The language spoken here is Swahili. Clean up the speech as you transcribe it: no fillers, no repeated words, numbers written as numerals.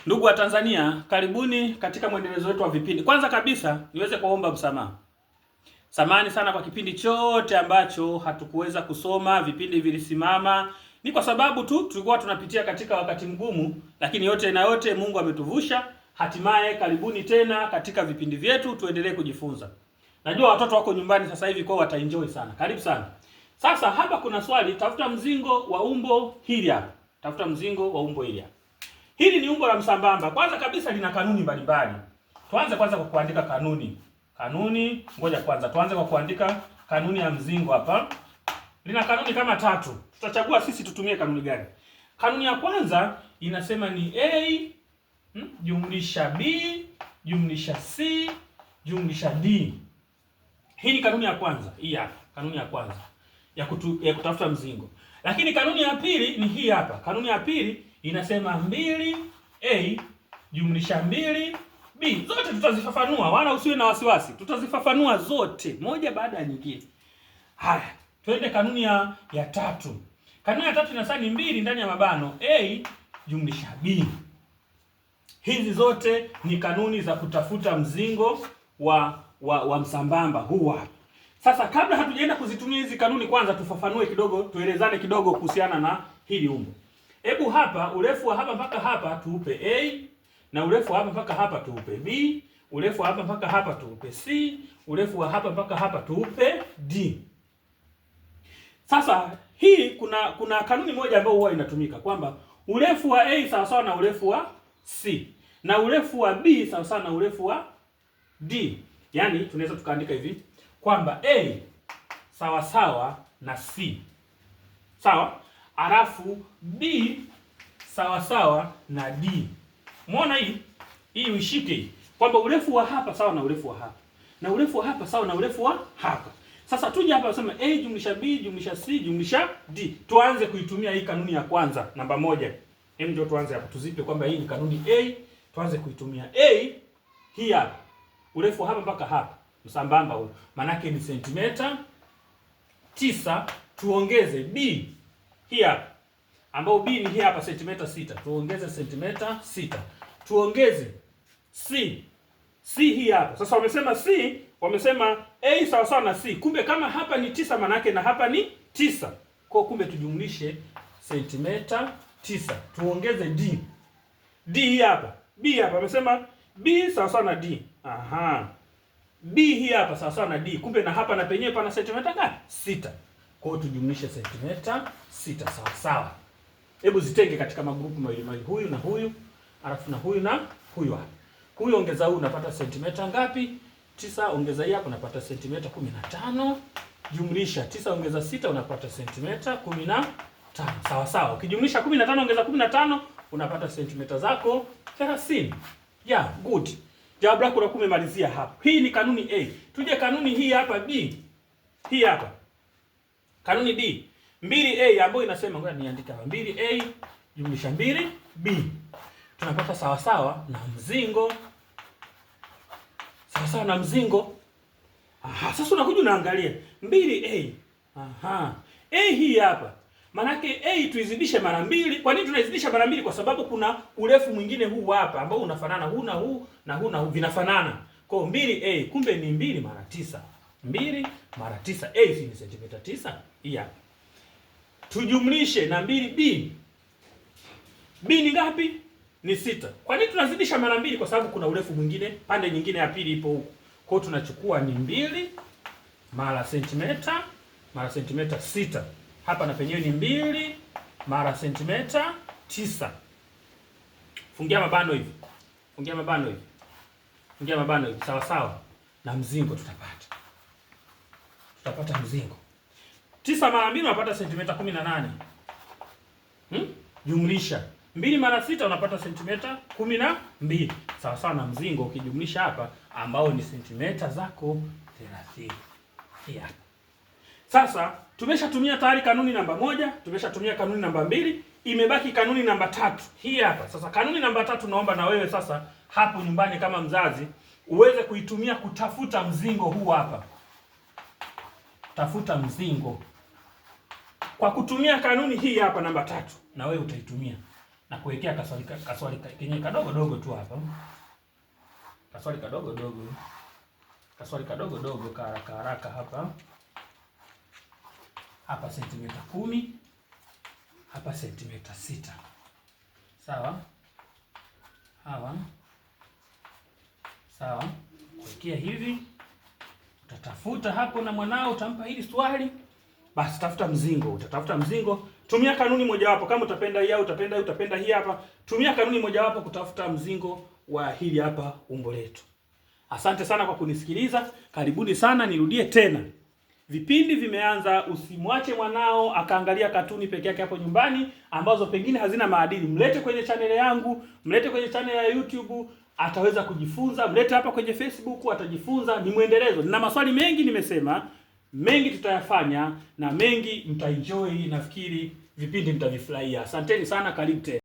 Ndugu wa Tanzania, karibuni katika mwendelezo wetu wa vipindi. Kwanza kabisa niweze kuomba msamaha. Samahani sana kwa kipindi chote ambacho hatukuweza kusoma, vipindi vilisimama. Ni kwa sababu tu tulikuwa tunapitia katika wakati mgumu, lakini yote na yote Mungu ametuvusha. Hatimaye karibuni tena katika vipindi vyetu, tuendelee kujifunza. Najua watoto wako nyumbani sasa hivi kwa wataenjoy sana. Karibu sana. Sasa hapa kuna swali, tafuta mzingo wa umbo hili hapa. Tafuta mzingo wa umbo hili hapa. Hili ni umbo la msambamba. Kwanza kabisa lina kanuni mbalimbali. Tuanze kwanza kwa kuandika kanuni. Ngoja kwanza tuanze kwa kuandika kanuni ya mzingo hapa. Lina kanuni kama tatu. Tutachagua sisi tutumie kanuni gani. Kanuni ya kwanza inasema ni A jumlisha B jumlisha C jumlisha D. Hii ni kanuni ya kwanza. Hii hapa, kanuni ya kwanza ya kutafuta mzingo. Lakini kanuni ya pili ni hii hapa. Kanuni ya pili inasema 2A jumlisha 2B. Zote tutazifafanua, wala usiwe na wasiwasi. Tutazifafanua zote moja baada ya nyingine. Haya, twende kanuni ya tatu. Kanuni ya tatu inasema ni 2 ndani ya mabano A jumlisha B. Hizi zote ni kanuni za kutafuta mzingo wa msambamba huu hapa. Sasa kabla hatujaenda kuzitumia hizi kanuni, kwanza tufafanue kidogo, tuelezane kidogo kuhusiana na hili umbo. Hebu hapa urefu wa hapa mpaka hapa tuupe A, na urefu wa hapa mpaka hapa tuupe B, urefu wa hapa mpaka hapa tuupe C, urefu wa hapa mpaka hapa tuupe D. Sasa hii kuna kanuni moja ambayo huwa inatumika kwamba urefu wa A sawa sawa na urefu wa C na urefu wa B sawa sawa na urefu wa D. Yaani tunaweza tukaandika hivi kwamba A sawa sawa na C. Sawa? Alafu B sawa sawa na D. Umeona hii uishike kwamba urefu wa hapa sawa na urefu wa hapa na urefu wa hapa sawa na urefu wa hapa. Sasa tuje hapa useme A jumlisha B jumlisha C jumlisha D. Tuanze kuitumia hii kanuni ya kwanza namba moja. Hem, ndio tuanze hapa tuzipe kwamba hii ni kanuni A, tuanze kuitumia. A hii hapa urefu wa hapa mpaka hapa msambamba huu manake ni sentimeta 9, tuongeze B hii hapa ambao B ni hii hapa sentimeta 6, tuongeze sentimeta 6, tuongeze C hii hapa. Sasa wamesema A sawa sawa na C, kumbe kama hapa ni 9 manake na hapa ni 9, kwa kumbe tujumlishe sentimeta 9, tuongeze D hii hapa, B hapa wamesema B sawa sawa na D. Aha, B hii hapa sawa sawa na D, kumbe na hapa na penyewe pana sentimeta ngapi? 6. Kwa hiyo tujumlishe sentimeta 6 sawa sawa. Hebu zitenge katika magrupu mawili, huyu na huyu, alafu na huyu na huyu hapa. Huyu ongeza huyu unapata sentimeta ngapi? 9 ongeza hii hapa unapata sentimeta 15, jumlisha 9 ongeza 6 unapata sentimeta 15. Sawa sawa. Ukijumlisha 15 ongeza 15 unapata sentimeta zako 30. Yeah, good. Jawabu lako unakuwa umemalizia hapo. Hii ni kanuni A. Tuje kanuni hii hapa B. Hii hapa. Kanuni B. 2A ambayo inasema, ngoja niandike hapa. 2A jumlisha 2B. Tunapata sawa sawa na mzingo. Sawa sawa na mzingo. Aha, sasa unakuja unaangalia 2A. Aha. A hii hapa. Manake A tuizidishe mara 2. Kwa nini tunaizidisha mara 2? Kwa sababu kuna urefu mwingine huu hapa ambao unafanana, huu na huu na huu na huu vinafanana. Kwa hiyo 2A kumbe ni 2 mara 9. 2 mara 9. A si ni sentimeta 9? Hii hapa. Tujumlishe na 2B. B ni ngapi? Ni 6. Kwa nini tunazidisha mara 2? Kwa sababu kuna urefu mwingine, pande nyingine ya pili ipo huko. Kwa hiyo tunachukua ni 2 mara sentimeta 6. Hapa na penyewe ni 2 mara sentimeta 9. Fungia mabano hivi. Sawa sawa na mzingo tutapata mzingo. 9 mara 2 unapata sentimeta 18. Jumlisha 2 mara 6 unapata sentimeta 12. Sawa sawa na mzingo ukijumlisha hapa ambao ni sentimeta zako 30. Hapa. Sasa tumeshatumia tayari kanuni namba 1, tumeshatumia kanuni namba 2, imebaki kanuni namba 3. Hii hapa. Sasa kanuni namba 3 naomba na wewe sasa hapo nyumbani kama mzazi uweze kuitumia kutafuta mzingo huu hapa. Tafuta mzingo. Kwa kutumia kanuni hii hapa namba 3 na wewe utaitumia. na kuwekea kaswali kenye kadogo dogo tu hapa. Kaswali kadogo dogo. Kaswali kadogo dogo haraka hapa. Hapa sentimita 10. Hapa sentimita 6. Sawa? Sawa. Kuwekea hivi. Utatafuta hapo na mwanao utampa hili swali. Basi tafuta mzingo, utatafuta mzingo. Tumia kanuni mojawapo kama utapenda hii au utapenda hii hapa. Tumia kanuni mojawapo kutafuta mzingo wa hili hapa umbo letu. Asante sana kwa kunisikiliza. Karibuni sana, nirudie tena. Vipindi vimeanza, usimwache mwanao akaangalia katuni peke yake hapo nyumbani ambazo pengine hazina maadili. Mlete kwenye channel yangu, mlete kwenye channel ya YouTube, ataweza kujifunza. Mlete hapa kwenye Facebook, atajifunza. Ni mwendelezo. Nina maswali mengi nimesema. Mengi tutayafanya na mengi mtaenjoy, nafikiri vipindi mtavifurahia. Asanteni sana, karibu tena.